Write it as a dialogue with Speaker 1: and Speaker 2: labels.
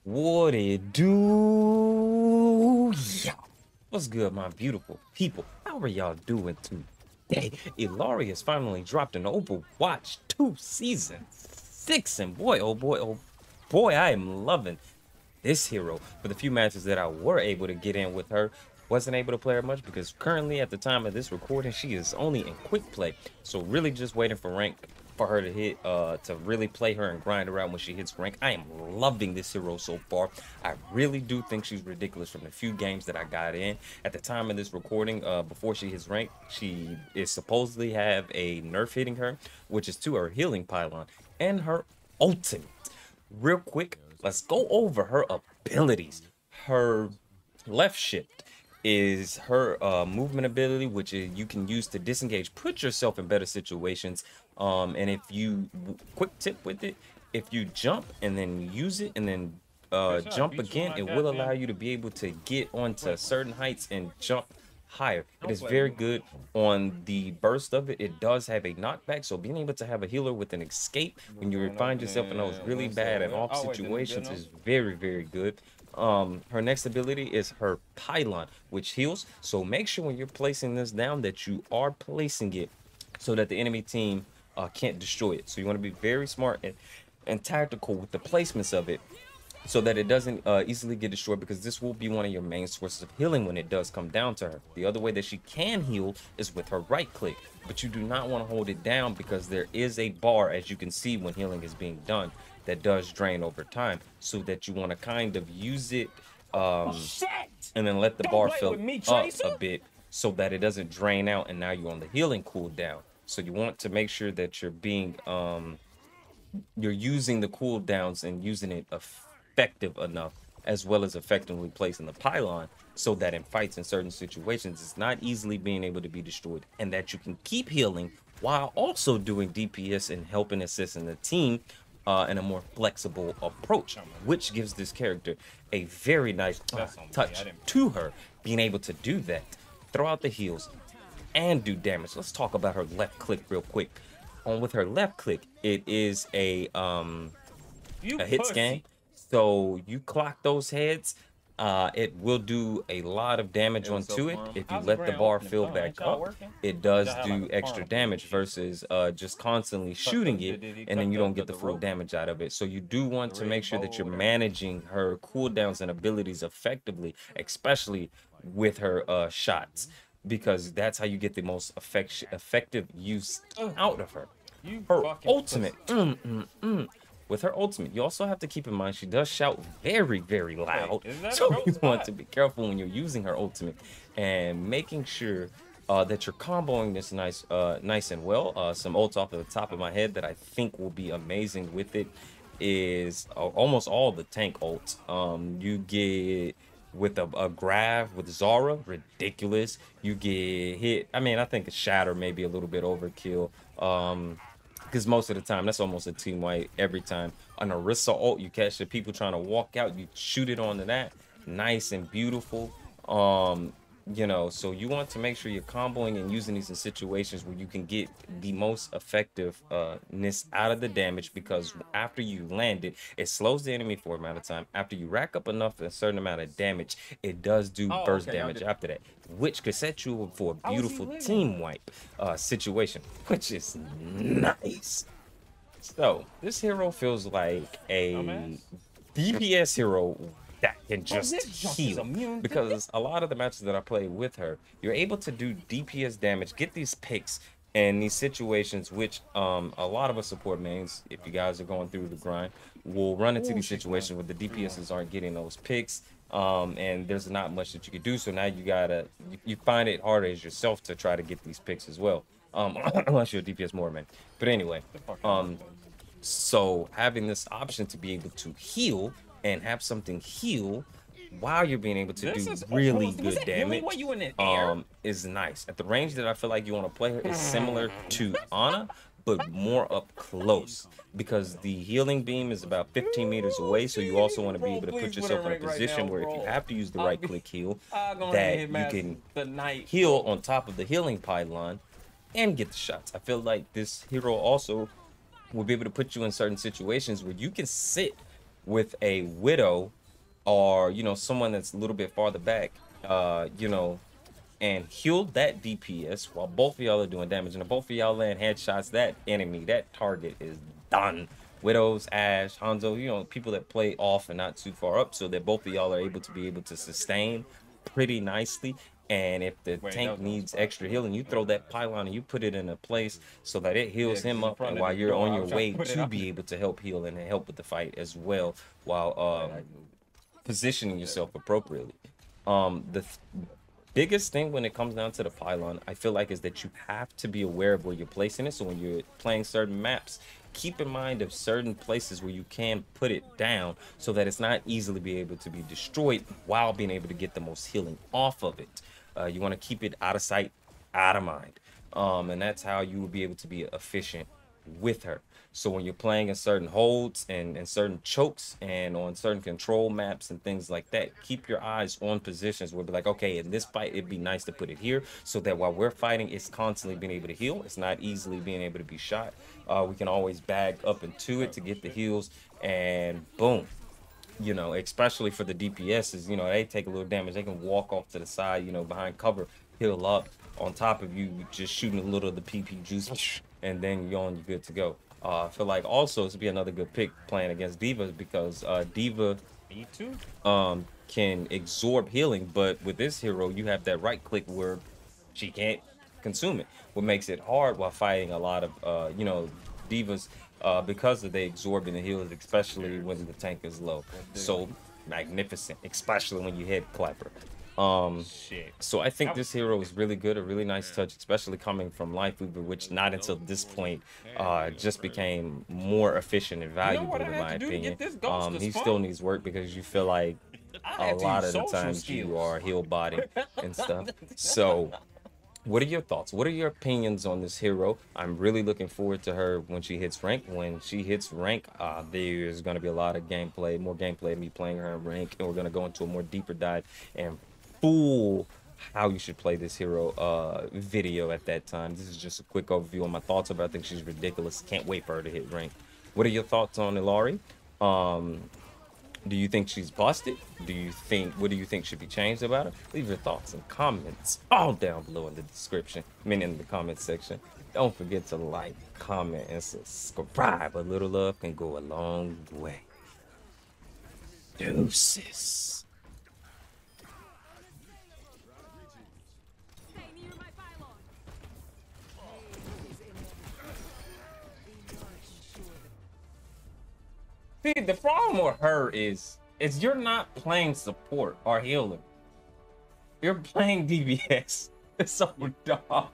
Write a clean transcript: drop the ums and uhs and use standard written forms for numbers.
Speaker 1: What it do? Yeah. What's good, my beautiful people? How are y'all doing today? Ilaria has finally dropped an Overwatch 2 Season 6, and boy, oh boy, I am loving this hero. For the few matches that I were able to get in with her, wasn't able to play her much because currently at the time of this recording, she is only in quick play. So really just waiting for rank for her to hit, to really play her and grind her out when she hits rank. I am loving this hero so far. I really do think she's ridiculous from the few games that I got in. At the time of this recording, before she hits rank, she is supposedly have a nerf hitting her, which is to her healing pylon and her ultimate. Real quick, let's go over her abilities. Her left shift is her movement ability, which is you can use to disengage, put yourself in better situations. And if you quick tip with it, if you jump and then use it and then jump again, it will allow you to be able to get onto certain heights and jump higher. It is very good on the burst of it. It does have a knockback, so being able to have a healer with an escape when you find yourself in those really bad and off situations is very good. Her next ability is her pylon, which heals. So make sure when you're placing this down that you are placing it so that the enemy team can't destroy it. So you want to be very smart and tactical with the placements of it, so that it doesn't easily get destroyed, because this will be one of your main sources of healing when it does come down to her. The other way that she can heal is with her right click, but you do not want to hold it down because there is a bar, as you can see when healing is being done, that does drain over time, so that you want to kind of use it and then let the bar fill up a bit so that it doesn't drain out and now you're on the healing cooldown. So you want to make sure that you're being you're using the cooldowns and using it effective enough, as well as effectively placing the pylon so that in fights in certain situations it's not easily being able to be destroyed, and that you can keep healing while also doing DPS and helping assist in the team in a more flexible approach, which gives this character a very nice touch to her, being able to do that, throw out the heals and do damage. Let's talk about her left click real quick. With her left click, it is a hit scan. So you clock those heads, it will do a lot of damage onto it. If you let the bar fill back up, it does do extra damage versus just constantly shooting it and then you don't get the full damage out of it. So you do want to make sure that you're managing her cooldowns and abilities effectively, especially with her shots, because that's how you get the most effective use out of her. Her ultimate, with her ultimate, you also have to keep in mind she does shout very loud. So you want to be careful when you're using her ultimate and making sure that you're comboing this nice and well. Some ults off of the top of my head that I think will be amazing with it is almost all the tank ults. You get with a grab with Zara, ridiculous. You get hit. I mean, I think a shatter may be a little bit overkill. Because most of the time that's almost a team wipe every time. An Orisa ult, you catch the people trying to walk out, you shoot it onto that, nice and beautiful. You know, so you want to make sure you're comboing and using these in situations where you can get the most effectiveness out of the damage, because after you land it, it slows the enemy for an amount of time. After you rack up enough, a certain amount of damage, it does do burst damage after that, which could set you up for a beautiful team wipe situation, which is nice. So this hero feels like a DPS hero that can just heal, because a lot of the matches that I play with her, you're able to do DPS damage, get these picks in these situations, which a lot of us support mains, if you guys are going through the grind, will run into these situations where the DPSs aren't getting those picks, and there's not much that you can do. So now you find it harder as yourself to try to get these picks as well, unless you're a DPS more man. But anyway, so having this option to be able to heal and have something heal while you're being able to do really good damage is nice. At the range that I feel like you want to play her is similar to Ana, but more up close, because the healing beam is about 15 meters away. So you also want to be able to put yourself in a position where if you have to use the right click heal, that you can heal on top of the healing pylon and get the shots. I feel like this hero also will be able to put you in certain situations where you can sit with a Widow or, you know, someone that's a little bit farther back, you know, and heal that DPS while both of y'all are doing damage. And if both of y'all land headshots, that enemy, that target is done. Widows, Ashe, Hanzo, you know, people that play off and not too far up, so that both of y'all are able to sustain pretty nicely. And if the tank needs extra healing, you throw that pylon and you put it in a place so that it heals him up, and while you're on your way to be able to help heal and help with the fight as well, while positioning yourself appropriately. The biggest thing when it comes down to the pylon, I feel like, is that you have to be aware of where you're placing it. So when you're playing certain maps, keep in mind of certain places where you can put it down so that it's not easily be able to be destroyed while being able to get the most healing off of it. You want to keep it out of sight, out of mind. And that's how you will be able to be efficient with her. So when you're playing in certain holds and certain chokes and on certain control maps and things like that, keep your eyes on positions where be like, okay, in this fight, it'd be nice to put it here so that while we're fighting, it's constantly being able to heal. It's not easily being able to be shot. We can always bag up into it to get the heals, and boom. You know, especially for the DPSs, you know, they take a little damage. They can walk off to the side, you know, behind cover, heal up on top of you, just shooting a little of the PP juice, and then you're good to go. I feel like also this would be another good pick playing against D.Va, because D.Va can absorb healing, but with this hero, you have that right click where she can't consume it, what makes it hard while fighting a lot of, you know, D.Vas. Because of the absorbing the heals, especially when the tank is low. So magnificent, especially when you hit Clapper. So I think this hero is really good, a really nice touch, especially coming from Life Weaver, which not until this point just became more efficient and valuable, in my opinion. He still needs work, because you feel like a lot of the times you are heal body and stuff. So what are your thoughts? What are your opinions on this hero? I'm really looking forward to her when she hits rank. When she hits rank, there's going to be a lot of gameplay, more gameplay of me playing her in rank, and we're going to go into a more deeper dive and full how you should play this hero video at that time. This is just a quick overview on my thoughts about her. I think she's ridiculous. Can't wait for her to hit rank. What are your thoughts on Illari? Do you think she's busted? What do you think should be changed about her? Leave your thoughts and comments all down below in the description, in the comment section. Don't forget to like, comment, and subscribe. A little love can go a long way. Deuces. See, the problem with her is you're not playing support or healer. You're playing DPS. It's so dumb.